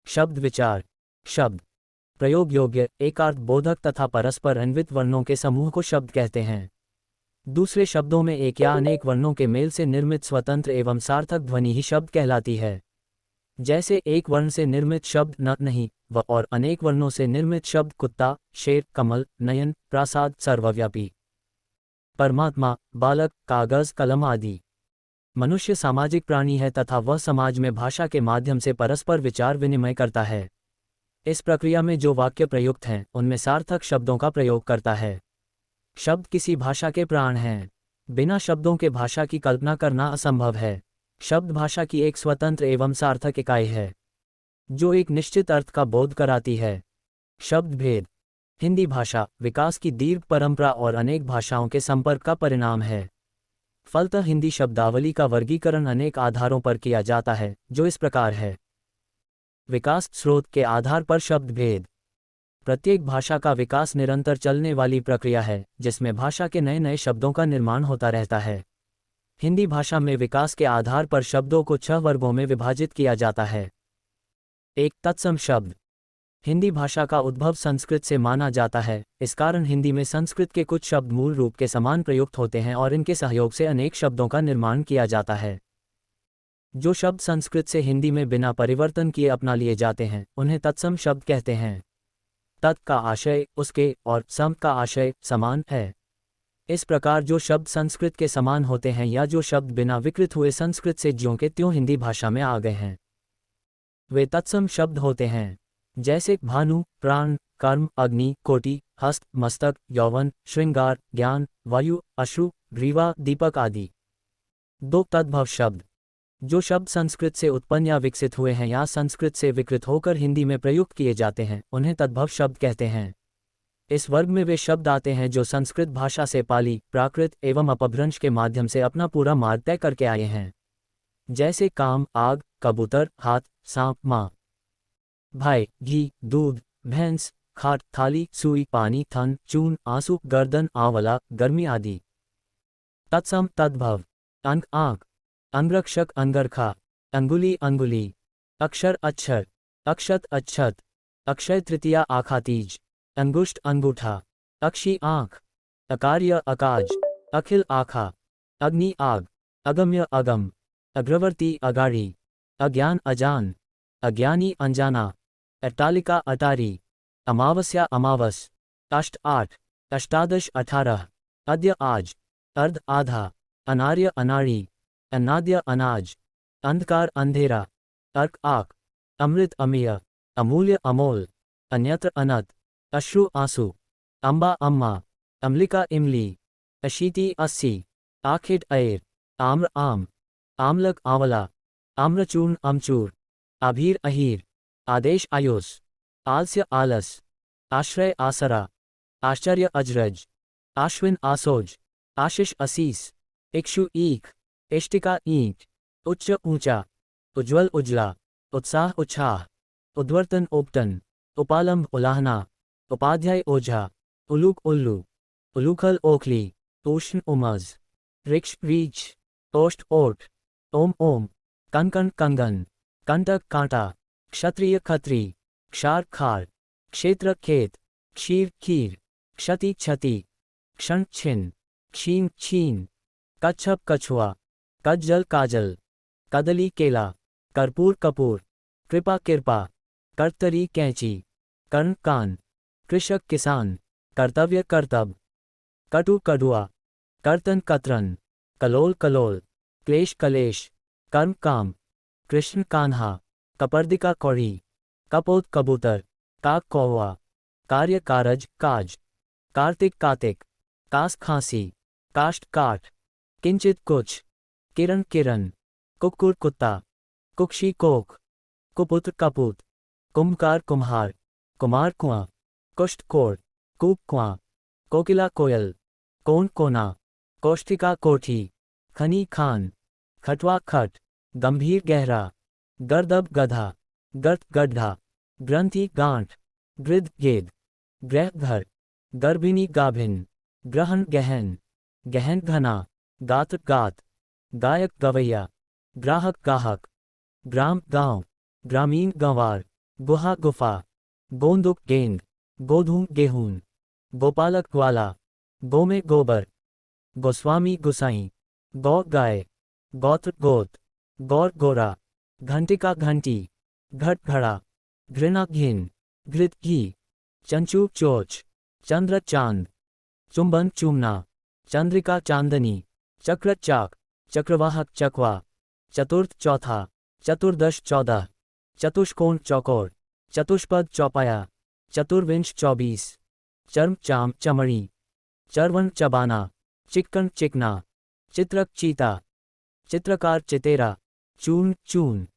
शब्द विचार। शब्द प्रयोग योग्य, एकार्थ बोधक तथा परस्पर अन्वित वर्णों के समूह को शब्द कहते हैं। दूसरे शब्दों में एक या अनेक वर्णों के मेल से निर्मित स्वतंत्र एवं सार्थक ध्वनि ही शब्द कहलाती है। जैसे एक वर्ण से निर्मित शब्द न, नहीं, व और अनेक वर्णों से निर्मित शब्द कुत्ता, शेर, कमल, नयन, प्रासाद, सर्वव्यापी, परमात्मा, बालक, कागज, कलम आदि। मनुष्य सामाजिक प्राणी है तथा वह समाज में भाषा के माध्यम से परस्पर विचार विनिमय करता है। इस प्रक्रिया में जो वाक्य प्रयुक्त हैं उनमें सार्थक शब्दों का प्रयोग करता है। शब्द किसी भाषा के प्राण हैं। बिना शब्दों के भाषा की कल्पना करना असंभव है। शब्द भाषा की एक स्वतंत्र एवं सार्थक इकाई है जो एक निश्चित अर्थ का बोध कराती है। शब्द भेद हिंदी भाषा विकास की दीर्घ परंपरा और अनेक भाषाओं के संपर्क का परिणाम है। फलतः हिंदी शब्दावली का वर्गीकरण अनेक आधारों पर किया जाता है, जो इस प्रकार है। विकास स्रोत के आधार पर शब्द भेद। प्रत्येक भाषा का विकास निरंतर चलने वाली प्रक्रिया है जिसमें भाषा के नए नए शब्दों का निर्माण होता रहता है। हिंदी भाषा में विकास के आधार पर शब्दों को 6 वर्गों में विभाजित किया जाता है। एक तत्सम शब्द। हिंदी भाषा का उद्भव संस्कृत से माना जाता है। इस कारण हिंदी में संस्कृत के कुछ शब्द मूल रूप के समान प्रयुक्त होते हैं और इनके सहयोग से अनेक शब्दों का निर्माण किया जाता है। जो शब्द संस्कृत से हिंदी में बिना परिवर्तन किए अपना लिए जाते हैं उन्हें तत्सम शब्द कहते हैं। तत् का आशय उसके और सम का आशय समान है। इस प्रकार जो शब्द संस्कृत के समान होते हैं या जो शब्द बिना विकृत हुए संस्कृत से ज्यों के त्यों हिंदी भाषा में आ गए हैं, वे तत्सम शब्द होते हैं। जैसे भानु, प्राण, कर्म, अग्नि, कोटि, हस्त, मस्तक, यौवन, श्रृंगार, ज्ञान, वायु, अश्रु, ग्रीवा, दीपक आदि। दो तद्भव शब्द। जो शब्द संस्कृत से उत्पन्न या विकसित हुए हैं या संस्कृत से विकृत होकर हिंदी में प्रयुक्त किए जाते हैं उन्हें तद्भव शब्द कहते हैं। इस वर्ग में वे शब्द आते हैं जो संस्कृत भाषा से पाली, प्राकृत एवं अपभ्रंश के माध्यम से अपना पूरा मार्ग तय करके आए हैं। जैसे काम, आग, कबूतर, हाथ, सांप, माँ, भाई, घी, दूध, भैंस, खाट, थाली, सुई, पानी, थन, चून, आंसू, गर्दन, आंवला, गर्मी आदि। तत्सम तद्भव। अंक आंख, अंगरक्षक अंगरखा, अंगुली अंगुली, अक्षर अक्षर, अक्षत अच्छत, अक्षय तृतीया आखातीज, अंगुष्ठ अंगूठा, अक्षी आंख, अकार्य अकाज, अखिल आखा, अग्नि आग, अगम्य अगम, अग्रवर्ती अगाड़ी, अज्ञान अजान, अज्ञानी अनजाना, अट्टालिका अटारी, अमावस्या अमावस, अष्ट 8, अष्टादश 18, अद्य आज, अर्ध आधा, अनार्य अनाड़ी, अन्नाद्य अनाज, अंधकार अंधेरा, अर्क आक, अमृत अमेय, अमूल्य अमोल, अन्यत्र अनत, अश्रु आंसू, अम्बा अम्मा, अम्लिका इमली, अशीति अस्सी, आखिट ऐर, आम्र आम, आमलक आंवला, आम्रचूर्ण अमचूर, आभीर अहीर, आदेश आयुष, आलस्य आलस, आश्रय आसरा, आश्चर्य अजरज, आश्विन आसोज, आशीष असीस, इक्षु ईख, इष्टिका ईंट, उच्च ऊंचा, उज्ज्वल उजला, उत्साह उच्छाह, उद्वर्तन उपटन, उपालंब उलाहना, उपाध्याय ओझा, उलूक उल्लू, उलूखल ओखली, उष्ण उमज, ऋक्ष रीछ, ओष्ठ ओठ, ओम ओम, कनकन कंगन, कंटक कांटा, क्षत्रिय खत्री, क्षार खार, क्षेत्र खेत, क्षीर खीर, क्षति क्षति, क्षण छिन, क्षीण छीन, कच्छप कछुआ, कज्जल काजल, कदली केला, कर्पूर कपूर, कृपा किरपा, कर्तरी कैंची, कर्ण कान, कृषक किसान, कर्तव्य कर्तव्य, कटु कड़ुआ, कर्तन कतरन, कलोल कलोल, क्लेश कलेश, कर्म काम, कृष्ण कान्हा, कपर्दिका कौड़ी, कपोत कबूतर, काक कौवा, कार्य कारज काज, कार्तिक कातिक, कास खांसी, काष्ठ काठ, किंचित कुछ, किरण किरण, कुक्कुर कुत्ता, कुक्षी कोख, कुपुत्र कपूत, कुंभकार कुम्हार, कुमार कुआं, कुष्ठ कोड़, कूप कुआं, कोकिला कोयल, कोन कोना, कोष्ठिका कोठी, खनी खान, खटवा खट, गंभीर गहरा, गर्दब गधा, गर्त गड्ढा, ग्रंथि गांठ, गृध गेद, ग्रह घर, गर्भिणी गाभिन, ग्रहण गहन, गहन घना, गात्र गात, गायक गवैया, ग्राहक गाहक, ग्राम गांव, ग्रामीण गंवार, गुहा गुफा, गोंदुक गेंद, गोधूम गेहूं, गोपालक ग्वाला, गो में गोबर, गोस्वामी गुसाई, गौ गाय, गौत्र गोत, गौर गोरा, घंटिका घंटी, घट घड़ा, घृणा घिन, घृत घी, चंचू चोच, चंद्र चांद, चुंबन चूमना, चंद्रिका चांदनी, चक्र चाक, चक्रवाहक चकवा, चतुर्थ चौथा, चतुर्दश 14, चतुष्कोण चौकोर, चतुष्पद चौपाया, चतुर्विंश 24, चर्म चाम चमड़ी, चरवन चबाना, चिक्कन चिकना, चित्रक चीता, चित्रकार चितेरा, चूर्ण चून,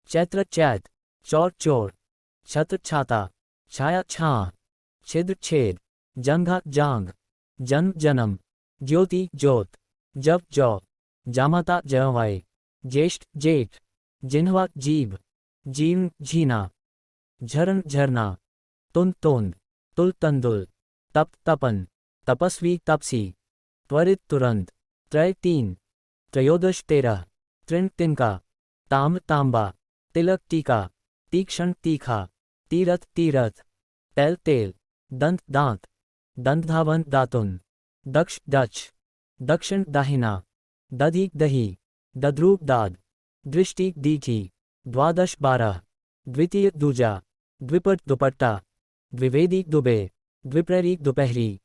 चैत्र चैत, चौर चोर, छत्र छाता, छाया छां, छिद्र छेद, जंघा जांग, जन्म जन्म, ज्योति ज्योत, जब जौ, जामाता जवाए, ज्येष्ठ जेठ, जिन्हवा जीभ, जीर्ण झीना, झरन झरना, तुंद तोंद, तुल तंदुल, तप तपन, तपस्वी तपसी, त्वरित तुरंत, त्रय 3, त्रयोदश 13, त्रिण तिनका, ताम्र तांबा, तिलक टीका, तीक्षण तीखा, तीरथ तीरथ, तैल तेल, दंत दांत, दंतधावन दातुन, दक्ष डच, दक्षिण दाहिना, दधी दही, दद्रूप दाद, दृष्टि दीठी, द्वादश 12, द्वितीय दूजा, द्विपट दुपट्टा, द्विवेदी दुबे, द्विप्रहरी दोपहरी,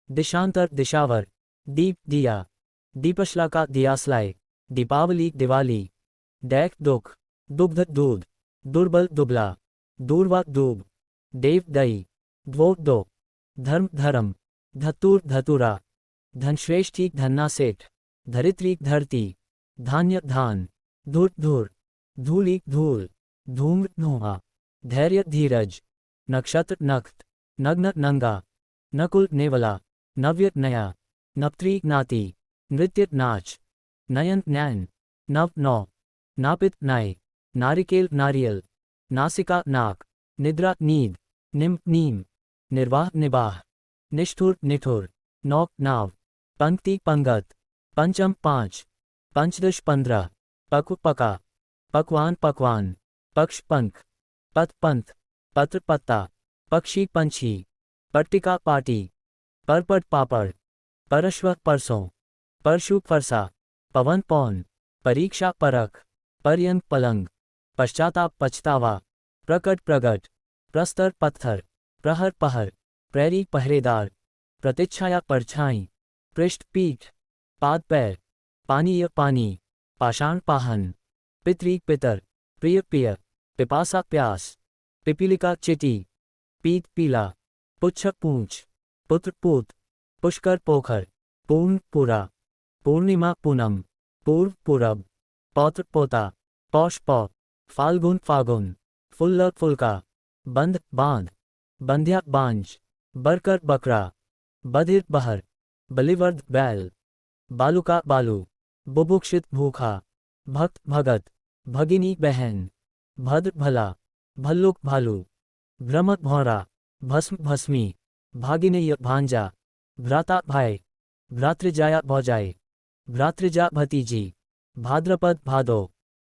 दिशांतर दिशावर, दीप दिया, दीपशलाका दियासलाय, दीपावली दिवाली, दैक दुख, दुग्ध दूध, दुर्बल दुबला, दूरवा दूब, देव दई, द्वो दो, धर्म धर्म, धतूर धतुरा, धनश्रेष्ठी धन्ना सेठ, धरित्री धरती, धान्य धान, धुर धुर, धूलि धूल, धूम्र धुआं, धैर्य धीरज, नक्षत्र नक्त, नग्न नंगा, नकुल नेवला, नव्य नया, नप्त्री नाती, नृत्य नाच, नयन नैन, नव नौ, नापित नाय, नारिकेल नारियल, नासिका नाक, निद्रा नींद, निम नीम, निर्वाह निबाह, निष्ठुर निठुर, नौक नाव, पंक्ति पंगत, पंचम 5, पंचदश 15, पक्व पका, पकवान पकवान, पक्ष पंख, पथ पंथ, पत्र पत्ता, पक्षी पंछी, पट्टिका पाटी, परपट पापड़, परश्व परसों, परशु परसा, पवन पौन, परीक्षा परख, पर्यंक पलंग, पश्चाताप पछतावा, प्रकट प्रगट, प्रस्तर पत्थर, प्रहर पहर, प्रैरी पहरेदार, प्रतीक्षाया परछाई, पृष्ठ पीठ, पाद पैर, पानीय पानी, पाषाण पाहन, पितरी पितर, प्रिय पिय, पिपासा प्यास, पिपीलिका चिटी, पीत पीला, पुच्छ पूंछ, पुत्र पूत, पुष्कर पोखर, पूर्ण पूरा, पूर्णिमा पूनम, पूर्व पूरब, पौत्र पोता, पौष पौ, फाल्गुन फागुन, फुल्ल फुल्का, बंध बांध, बंध्या बांझ, बरकर बकरा, बधिर बहर, बलिवर्द बैल, बालुका बालू, बुभुक्षित भूखा, भक्त भगत, भगिनी बहन, भद्र भला, भल्लुक भालू, भ्रमत भौरा, भस्म भस्मी, भागिनेय भांजा, भ्राता भाई, भ्रातृजाया भौजाई, भ्रातृजा भतीजी, भाद्रपद भादो,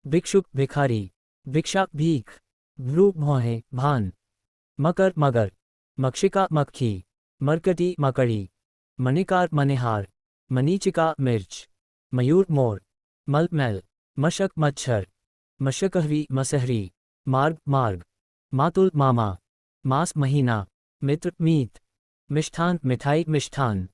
भिक्षुक भिखारी, भिक्षा भीख, भ्रू भौहे भान, मकर मगर, मक्षिका मक्खी, मरकटी मकड़ी, मणिकार मनिहार, मनीचिका मिर्च, मयूर मोर, मल मैल, मशक मच्छर, मशकहवी मसहरी, मार्ग मार्ग, मातुल मामा, मास महीना, मित्र मीत, मिष्ठान मिठाई मिष्ठान,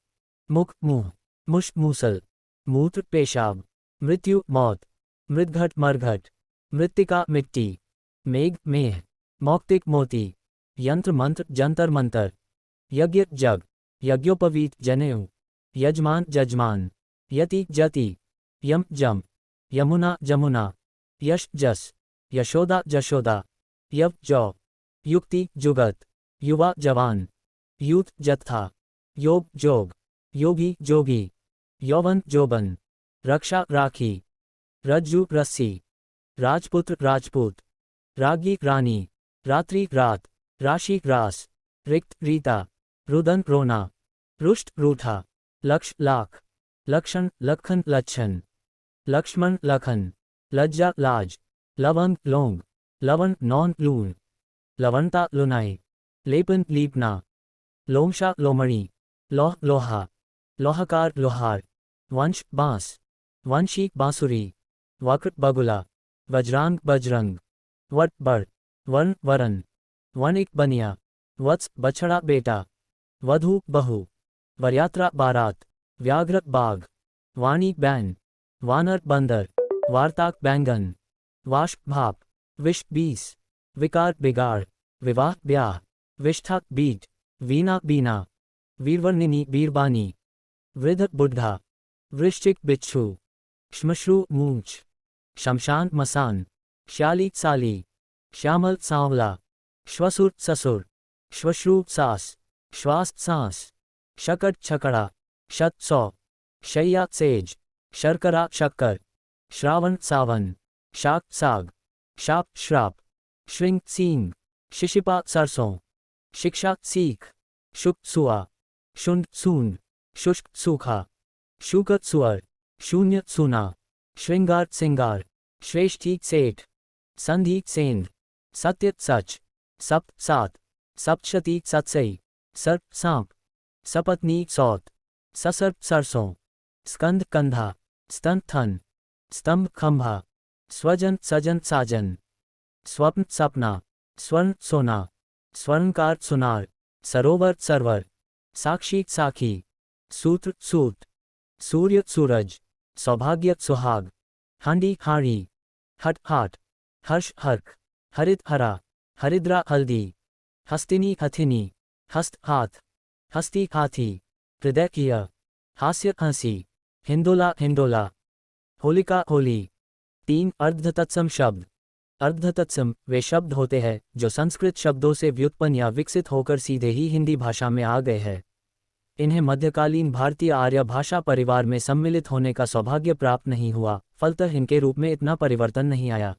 मुख मुंह, मुश मूसल, मूत्र पेशाब, मृत्यु मौत, मृदघट मरघट, मृत्तिका मिट्टी, मेघ मेह, मौक्तिक मोती, यंत्र मंत्र जंतर मंतर, यज्ञ जग, यज्ञोपवीत जनेऊ, यजमान जजमान, यति जति, यम जम, यमुना जमुना, यश जस, यशोदा जशोदा, यव जौ, युक्ति जुगत, युवा जवान, यूथ जत्था, योग जोग, योगी जोगी, यौवन जोबन, रक्षा राखी, रज्जु रस्सी, राजपुत्र राजपूत, रागी रानी, रात्रि रात, राशि रास, रिक्त रीता, रुदन रोना, रुष्ट रूठा, लक्ष लाख, लक्षण लखन लक्षण, लक्ष्मण लखन, लज्जा लाज, लवंग लौंग, लवण नौन लूण, लवणता लुनाई, लेपन लीपना, लोमशा लोमड़ी, लौह लोहा, लोहकार लोहार, वंश बांस, वंशी बांसुरी, वक्र बगुला, वज्रांग बजरंग, वट बड़, वर्ण वरन, वणिक बनिया, वत्स बछड़ा बेटा, वधू बहू, वरयात्रा बारात, व्याघ्र बाघ, वाणी बैन, वानर बंदर, वार्ताक बैंगन, वाष्प भाप, विष 20, विकार बिगाड़, विवाह ब्याह, विष्ठा बीट, वीणा बीना, वीरवर्णिनी बीरबानी, वृद्ध बुढ़ा, वृश्चिक बिच्छू, श्मश्रु मूंछ, शमशान मसान, श्याली साली, श्यामल सांवला, श्वसुर ससुर, श्वश्रु सास, श्वास सांस, शकट छकड़ा, शत 100, शैया सेज, शर्करा शक्कर, श्रावण सावन, शाक साग, शाप श्राप, श्रृंग सींग, शिशिपा सरसों, शिक्षा सीख, शुक सुआ, शुंड सूंड, शुष्क सूखा, शूकत सुअर, शून्य सुना, श्रृंगार सिंगार, श्रेष्ठी सेठ, संधि सेंध, सत्य सच, सप्त सात, सप्तशती सत्सई, सर्प सांप, सपत्नी सौत, ससर्प सरसों, स्कंद कंधा, स्तन थन, स्तंभ खंभा, स्वजन सजन साजन, स्वप्न सपना, स्वर्ण सोना, स्वर्णकार सुनार, सरोवर सरवर, साक्षी साखी, सूत्र सूत, सूर्य सूरज, सौभाग्य सुहाग, हांडी हाड़ी, हट हाट, हर्ष हर्क, हरित हरा, हरिद्रा हल्दी, हस्तिनी हथिनी, हस्त हाथ, हस्ती हाथी, हृदय किया, हास्य हंसी, हिंदोला हिंडोला, होलिका होली। 3 अर्धतत्सम शब्द। अर्धतत्सम वे शब्द होते हैं जो संस्कृत शब्दों से व्युत्पन्न या विकसित होकर सीधे ही हिंदी भाषा में आ गए हैं। इन्हें मध्यकालीन भारतीय आर्य भाषा परिवार में सम्मिलित होने का सौभाग्य प्राप्त नहीं हुआ, फलतः इनके रूप में इतना परिवर्तन नहीं आया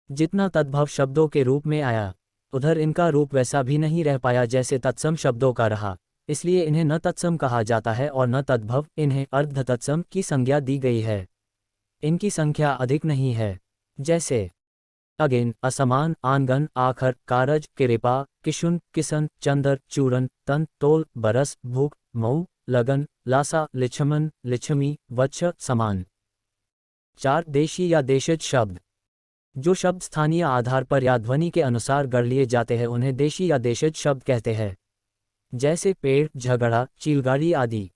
जितना तद्भव शब्दों के रूप में आया। उधर इनका रूप वैसा भी नहीं रह पाया जैसे तत्सम शब्दों का रहा, इसलिए इन्हें न तत्सम कहा जाता है और न तद्भव। इन्हें अर्धतत्सम की संज्ञा दी गई है। इनकी संख्या अधिक नहीं है, जैसे अगेन, असमान, आंगन, आखर, कारज, किरेपा, किशुन, किसन, चंदर, चूरन, तन, तोल, बरस, भूख, मऊ, लगन, लासा, लिच्छमन, लिच्छमी, वच्छ, समान। 4 देशी या देशज शब्द। जो शब्द स्थानीय आधार पर या ध्वनि के अनुसार गढ़ लिए जाते हैं उन्हें देशी या देशज शब्द कहते हैं, जैसे पेड़, झगड़ा, चीलगाड़ी आदि।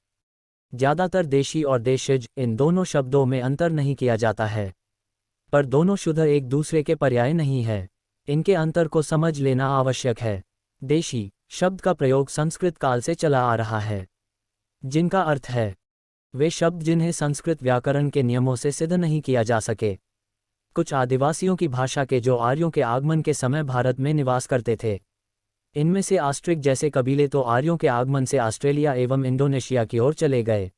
ज्यादातर देशी और देशज इन दोनों शब्दों में अंतर नहीं किया जाता है, पर दोनों शुद्ध एक दूसरे के पर्याय नहीं है। इनके अंतर को समझ लेना आवश्यक है। देशी शब्द का प्रयोग संस्कृत काल से चला आ रहा है, जिनका अर्थ है वे शब्द जिन्हें संस्कृत व्याकरण के नियमों से सिद्ध नहीं किया जा सके। कुछ आदिवासियों की भाषा के जो आर्यों के आगमन के समय भारत में निवास करते थे। इनमें से आस्ट्रिक जैसे कबीले तो आर्यों के आगमन से ऑस्ट्रेलिया एवं इंडोनेशिया की ओर चले गए।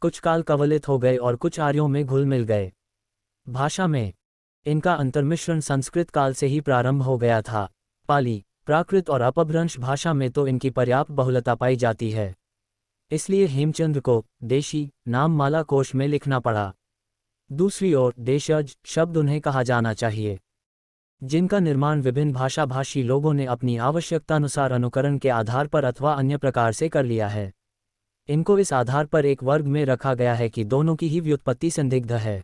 कुछ काल कवलित हो गए और कुछ आर्यों में घुल मिल गए। भाषा में इनका अंतर्मिश्रण संस्कृत काल से ही प्रारंभ हो गया था। पाली, प्राकृत और अपभ्रंश भाषा में तो इनकी पर्याप्त बहुलता पाई जाती है, इसलिए हेमचंद्र को देशी नाम माला कोश में लिखना पड़ा। दूसरी ओर देशज शब्द उन्हें कहा जाना चाहिए जिनका निर्माण विभिन्न भाषा भाषी लोगों ने अपनी आवश्यकतानुसार अनुकरण के आधार पर अथवा अन्य प्रकार से कर लिया है। इनको इस आधार पर एक वर्ग में रखा गया है कि दोनों की ही व्युत्पत्ति संदिग्ध है।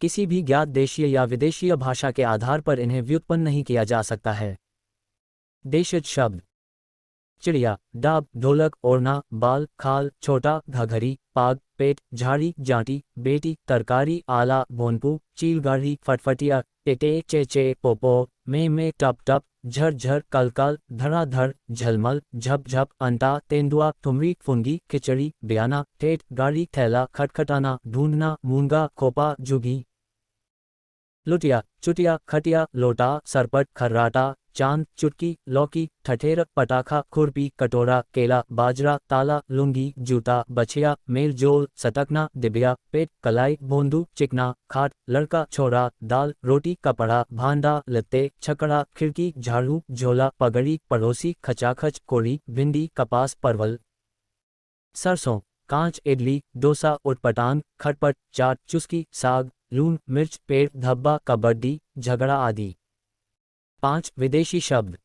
किसी भी ज्ञात देशीय या विदेशीय भाषा के आधार पर इन्हें व्युत्पन्न नहीं किया जा सकता है। देशज शब्द। चिड़िया, डाब, ढोलक, ओढ़ना, बाल, खाल, छोटा, घघरी, पाग, पेट, झाड़ी, जांटी, बेटी, तरकारी, आला, भोनपू, चीलगाड़ी, फटफटिया, टेटे, चेचे, पोपो, में, टप टप, झर झर, कलकल, धड़ाधड़, झलमल, झप झप, अंटा, तेंदुआ, ठुमरी, फुनगी, खिचड़ी, बयाना, ठेठ, गाड़ी, थैला, खटखटाना, ढूंढना, मूंगा, खोपा, जुगी। लुटिया, चुटिया, खटिया, लोटा, सरपट, खर्राटा, चांद, चुटकी, लौकी, ठठेर, पटाखा, खुरपी, कटोरा, केला, बाजरा, ताला, लुंगी, जूता, बछिया, मेलजोल, सटकना, डिबिया, पेट, कलाई, बोंदू, चिकना, खाट, लड़का, छोरा, दाल, रोटी, कपड़ा, भांडा, लत्ते, छकड़ा, खिड़की, झाड़ू, झोला, पगड़ी, पड़ोसी, खचाखच, कोड़ी, भिंडी, कपास, परवल, सरसों, कांच, इडली, डोसा, उटपटांग, खटपट, चाट, चुस्की, साग, लून, मिर्च, पेड़, धब्बा, कबड्डी, झगड़ा आदि। 5. विदेशी शब्द।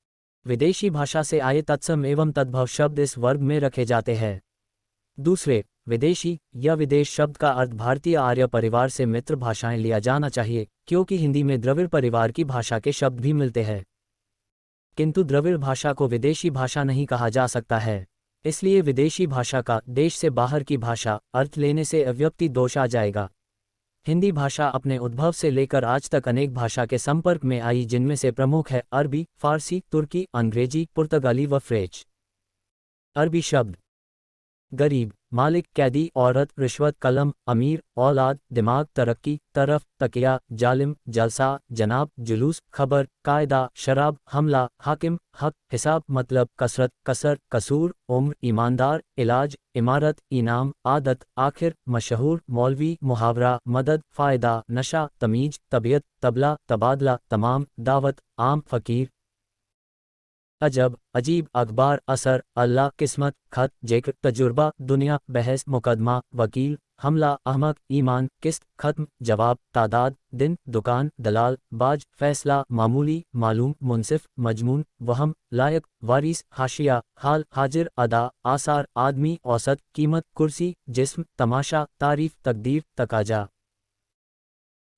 विदेशी भाषा से आए तत्सम एवं तद्भव शब्द इस वर्ग में रखे जाते हैं। दूसरे, विदेशी या विदेश शब्द का अर्थ भारतीय आर्य परिवार से मित्र भाषाएं लिया जाना चाहिए, क्योंकि हिंदी में द्रविड़ परिवार की भाषा के शब्द भी मिलते हैं। किंतु द्रविड़ भाषा को विदेशी भाषा नहीं कहा जा सकता है, इसलिए विदेशी भाषा का देश से बाहर की भाषा अर्थ लेने से अव्यक्ति दोष आ जाएगा। हिंदी भाषा अपने उद्भव से लेकर आज तक अनेक भाषा के संपर्क में आई, जिनमें से प्रमुख है अरबी, फारसी, तुर्की, अंग्रेजी, पुर्तगाली व फ्रेंच। अरबी शब्द। गरीब, मालिक, कैदी, औरत, रिश्वत, कलम, अमीर, औलाद, दिमाग, तरक्की, तरफ, तकिया, जालिम, जलसा, जनाब, जुलूस, खबर, कायदा, शराब, हमला, हाकिम, हक, हिसाब, मतलब, कसरत, कसर, कसूर, उम्र, ईमानदार, इलाज, इमारत, इनाम, आदत, आखिर, मशहूर, मौलवी, मुहावरा, मदद, फायदा, नशा, तमीज, तबीयत, तबला, तबादला, तमाम, दावत, आम, फकीर, अजब, अजीब, अखबार, असर, अल्लाह, किस्मत, खत, जिक्र, तजुर्बा, दुनिया, बहस, मुकदमा, वकील, हमला, अहमक, ईमान, किस्त, खत्म, जवाब, तादाद, दिन, दुकान, दलाल, बाज, फैसला, मामूली, मालूम, मुंसिफ, मजमून, वहम, लायक, वारिस, हाशिया, हाल, हाजिर, अदा, आसार, आदमी, औसत, कीमत, कुर्सी, जिस्म, तमाशा, तारीफ, तकदीर, तकाजा,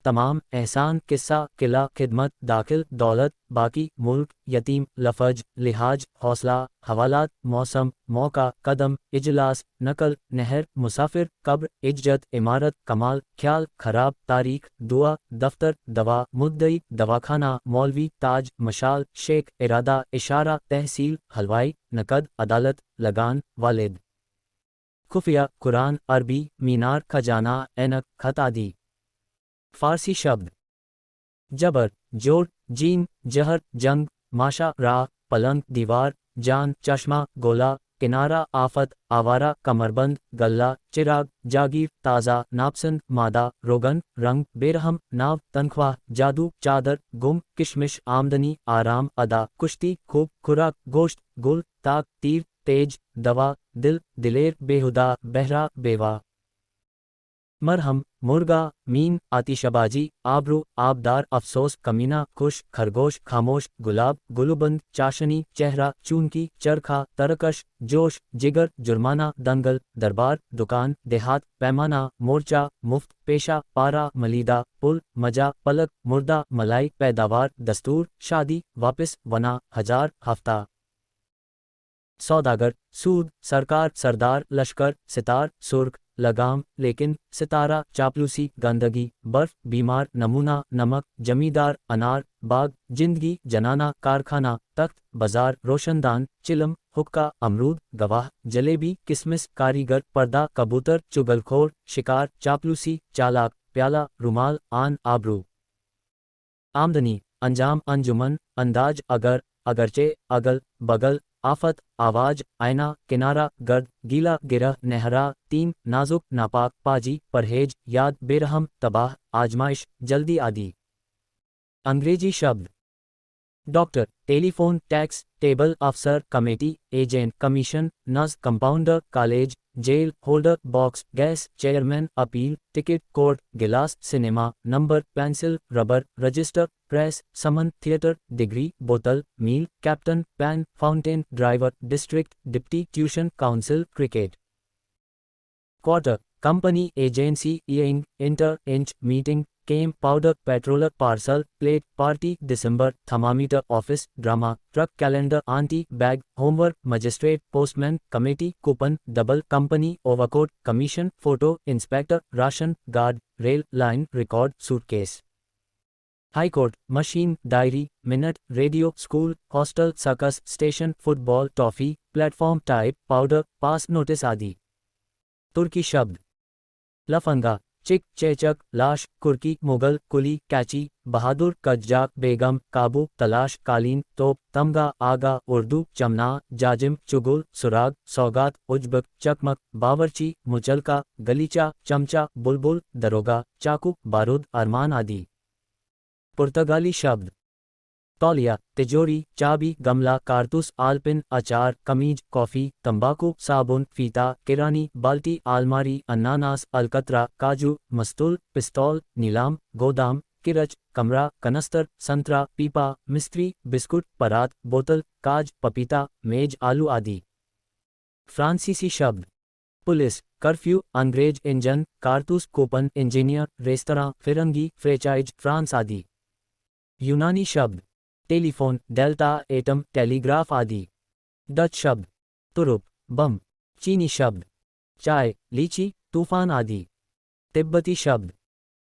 तमाम, एहसान, किस्सा, किला, खिदमत, दाखिल, दौलत, बाकी, मुल्क, यतीम, लफज, लिहाज, हौसला, हवालात, मौसम, मौका, कदम, इजलास, नकल, नहर, मुसाफिर, कब्र, इज्जत, इमारत, कमाल, ख्याल, खराब, तारीख, दुआ, दफ्तर, दवा, मुद्दई, दवाखाना, मौलवी, ताज, मशाल, शेख, इरादा, इशारा, तहसील, हलवाई, नकद, अदालत, लगान, वालिद। खुफिया, कुरान, अरबी, मीनार, खजाना, ऐनक, खत आदि। फारसी शब्द। जबर, जोर, जीन, जहर, जंग, माशा, राह, पलंग, दीवार, जान, चश्मा, गोला, किनारा, आफत, आवारा, कमरबंद, गल्ला, चिराग, जागीर, ताज़ा, नापसंद, मादा, रोगन, रंग, बेरहम, नाव, तनख्वाह, जादू, चादर, गुम, किशमिश, आमदनी, आराम, अदा, कुश्ती, खूब, खुराक, गोश्त, गुल, ताक, तीर, तेज, दवा, दिल, दिलेर, बेहुदा, बहरा, बेवा। मरहम, मुर्गा, मीन, आतिशबाजी, आबरू, आबदार, अफसोस, कमीना, खुश, खरगोश, खामोश, गुलाब, गुलूबंद, चाशनी, चेहरा, चूनकी, चरखा, तरकश, जोश, जिगर, जुर्माना, दंगल, दरबार, दुकान, देहात, पैमाना, मोर्चा, मुफ्त, पेशा, पारा, मलीदा, पुल, मजा, पलक, मुर्दा, मलाई, पैदावार, दस्तूर, शादी, वापिस, वना, हजार, हफ्ता। सौदागर, सूद, सरकार, सरदार, लश्कर, सितार, सुर्ख, लगाम, लेकिन, सितारा, चापलूसी, गंदगी, बर्फ, बीमार, नमूना, नमक, जमींदार, अनार, बाग, जिंदगी, जनाना, कारखाना, तख्त, बाजार, रोशनदान, चिलम, हुक्का, अमरूद, गवाह, जलेबी, किसमिस, कारीगर, पर्दा, कबूतर, चुगलखोर, शिकार, चापलूसी, चालाक, प्याला, रुमाल, आन, आबरू। आमदनी, अंजाम, अंजुमन, अंदाज, अगर, अगरचे, अगल, बगल, आफत, आवाज, आयना, किनारा, गर्द, गीला, गिरह, नहरा, तीन, नाजुक, नापाक, पाजी, परहेज, याद, बेरहम, तबाह, आजमाइश, जल्दी आदि। अंग्रेजी शब्द। डॉक्टर, टेलीफोन, टैक्स, टेबल, अफसर, committee, agent, commission, nurse, compounder, college, jail, holder, box, gas, chairman, appeal, ticket, court, गिलास, cinema, number, pencil, rubber, register, press, summon, theatre, degree, बोतल, mile, captain, pen, fountain, driver, district, deputy, tuition, council, cricket. Quarter, company, agency, ink, inter, inch, meeting, केम, powder, पेट्रोलर, parcel, plate, party, दिसंबर, thermometer, office, drama, truck, calendar, aunty, bag, homework, magistrate, postman, committee, coupon, double, company, overcoat, commission, photo, inspector, ration, guard, rail, line, record, suitcase. High court, machine, diary, minute, radio, school, hostel, circus, station, football, toffee, platform, type, powder, pass notice आदि। तुर्की शब्द। लफंगा, चिक, चेचक, लाश, कुर्की, मुगल, कुली, कैची, बहादुर, कज्जाक, बेगम, काबू, तलाश, कालीन, तोप, तमगा, आगा, उर्दू, चमना, जाजिम, चुगुल, सुराग, सौगात, उज्बक, चकमक, बावर्ची, मुचलका, गलीचा, चमचा, बुलबुल, दरोगा, चाकू, बारूद, अरमान आदि। पुर्तगाली शब्द। तौलिया, तिजोरी, चाबी, गमला, कारतूस, आलपिन, अचार, कमीज, कॉफ़ी, तंबाकू, साबुन, फीता, किरानी, बाल्टी, आलमारी, अनानास, अलकतरा, काजू, मस्तूल, पिस्तौल, नीलाम, गोदाम, किरच, कमरा, कनस्तर, संतरा, पीपा, मिस्त्री, बिस्कुट, परात, बोतल, काज, पपीता, मेज, आलू आदि। फ्रांसीसी शब्द। पुलिस, कर्फ्यू, अंग्रेज, इंजन, कारतूस, कूपन, इंजीनियर, रेस्तरां, फिरंगी, फ्रेंचाइज, फ्रांस आदि। यूनानी शब्द। टेलीफोन, डेल्टा, एटम, टेलीग्राफ आदि। डच शब्द। तुरुप, बम। चीनी शब्द। चाय, लीची, तूफान आदि। तिब्बती शब्द।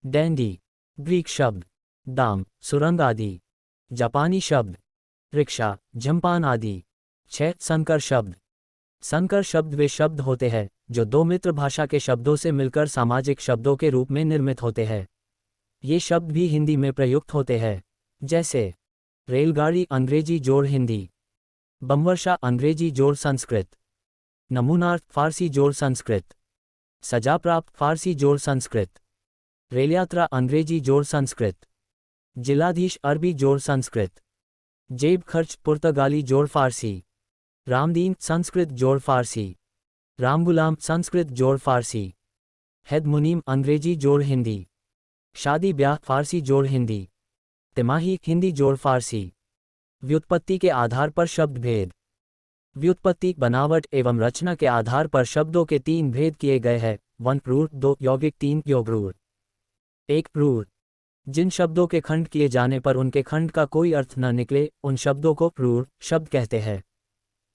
डैंडी। ग्रीक शब्द। दाम, सुरंग आदि। जापानी शब्द। रिक्शा, झंपान आदि। 6. संकर शब्द। संकर शब्द वे शब्द होते हैं जो दो मित्र भाषा के शब्दों से मिलकर सामाजिक शब्दों के रूप में निर्मित होते हैं। ये शब्द भी हिंदी में प्रयुक्त होते हैं, जैसे रेलगाड़ी अंग्रेजी जोड़ हिंदी, बमवर्षा अंग्रेजी जोड़ संस्कृत, नमूनार्थ फारसी जोड़ संस्कृत, सजाप्राप्त फारसी जोड़ संस्कृत, रेलयात्रा अंग्रेजी जोड़ संस्कृत, जिलाधीश अरबी जोड़ संस्कृत, जेब खर्च पुर्तगाली जोड़ फारसी, रामदीन संस्कृत जोड़ फारसी, रामगुलाम संस्कृत जोड़ फारसी, हैद मुनीम अंग्रेजी जोड़ हिंदी, शादी ब्याह फारसी जोड़ हिंदी, तिमाही हिंदी जोड़ फारसी। व्युत्पत्ति के आधार पर शब्द भेद। व्युत्पत्ति, बनावट एवं रचना के आधार पर शब्दों के 3 भेद किए गए हैं। 1 रूढ़, 2 यौगिक, 3 योग रूढ़। 1 रूढ़। जिन शब्दों के खंड किए जाने पर उनके खंड का कोई अर्थ न निकले उन शब्दों को रूढ़ शब्द कहते हैं।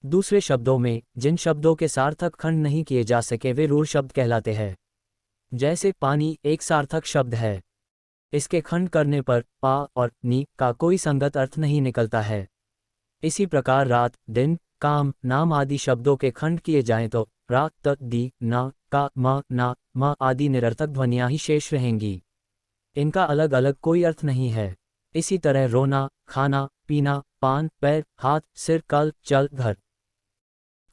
दूसरे शब्दों में जिन शब्दों के सार्थक खंड नहीं किए जा सके वे रूढ़ शब्द कहलाते हैं। जैसे पानी एक सार्थक शब्द है, इसके खंड करने पर पा और नी का कोई संगत अर्थ नहीं निकलता है। इसी प्रकार रात, दिन, काम, नाम आदि शब्दों के खंड किए जाएं तो रा, त, दी, ना, का, म, ना, म आदि निरर्थक ध्वनियां ही शेष रहेंगी। इनका अलग अलग कोई अर्थ नहीं है। इसी तरह रोना, खाना, पीना, पान, पैर, हाथ, सिर, कल, चल, घर।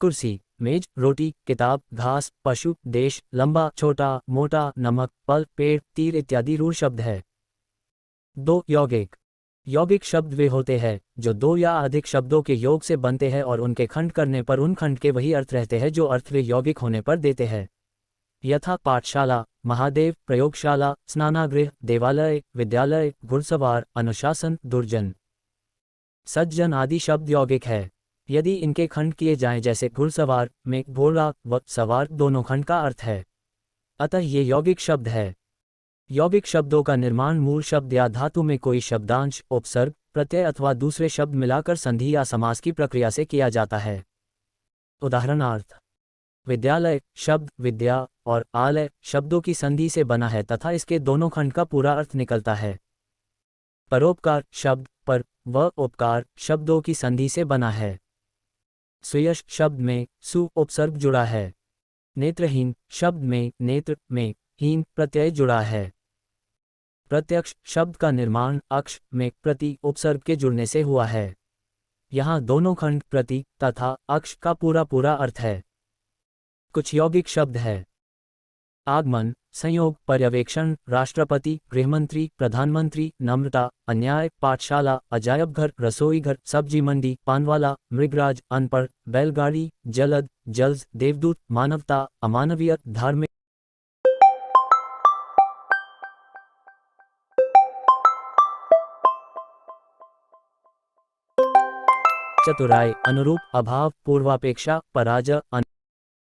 कुर्सी, मेज, रोटी, किताब, घास, पशु, देश, लंबा, छोटा, मोटा, नमक, पल, पेड़, तीर इत्यादि रूढ़ शब्द है। 2 यौगिक। यौगिक शब्द वे होते हैं जो 2 या अधिक शब्दों के योग से बनते हैं और उनके खंड करने पर उन खंड के वही अर्थ रहते हैं जो अर्थ वे यौगिक होने पर देते हैं। यथा पाठशाला, महादेव, प्रयोगशाला, स्नानागृह, देवालय, विद्यालय, घुड़सवार, अनुशासन, दुर्जन, सज्जन आदि शब्द यौगिक है। यदि इनके खंड किए जाएं जैसे घुड़सवार में घोड़ा व सवार दोनों खंड का अर्थ है, अतः ये यौगिक शब्द है। यौगिक शब्दों का निर्माण मूल शब्द या धातु में कोई शब्दांश, उपसर्ग, प्रत्यय अथवा दूसरे शब्द मिलाकर संधि या समास की प्रक्रिया से किया जाता है। उदाहरणार्थ, विद्यालय शब्द विद्या और आलय शब्दों की संधि से बना है तथा इसके दोनों खंड का पूरा अर्थ निकलता है। परोपकार शब्द पर व उपकार शब्दों की संधि से बना है। सुयश शब्द में सु उपसर्ग जुड़ा है। नेत्रहीन शब्द में नेत्र में हीन प्रत्यय जुड़ा है। प्रत्यक्ष शब्द का निर्माण अक्ष में प्रति उपसर्ग के जुड़ने से हुआ है। यहाँ दोनों खंड प्रति तथा अक्ष का पूरा पूरा अर्थ है। कुछ यौगिक शब्द है। आगमन, संयोग, पर्यवेक्षण, राष्ट्रपति, गृहमंत्री, प्रधानमंत्री, नम्रता, अन्याय, पाठशाला, अजायब घर, रसोई घर, सब्जी मंडी, पानवाला, मृगराज, अनपढ़, बैलगाड़ी, जलद, जल्द, देवदूत, मानवता, अमानवीय, धार्मिक। चतुराई, अनुरूप, अभाव, पूर्वापेक्षा, पराजय,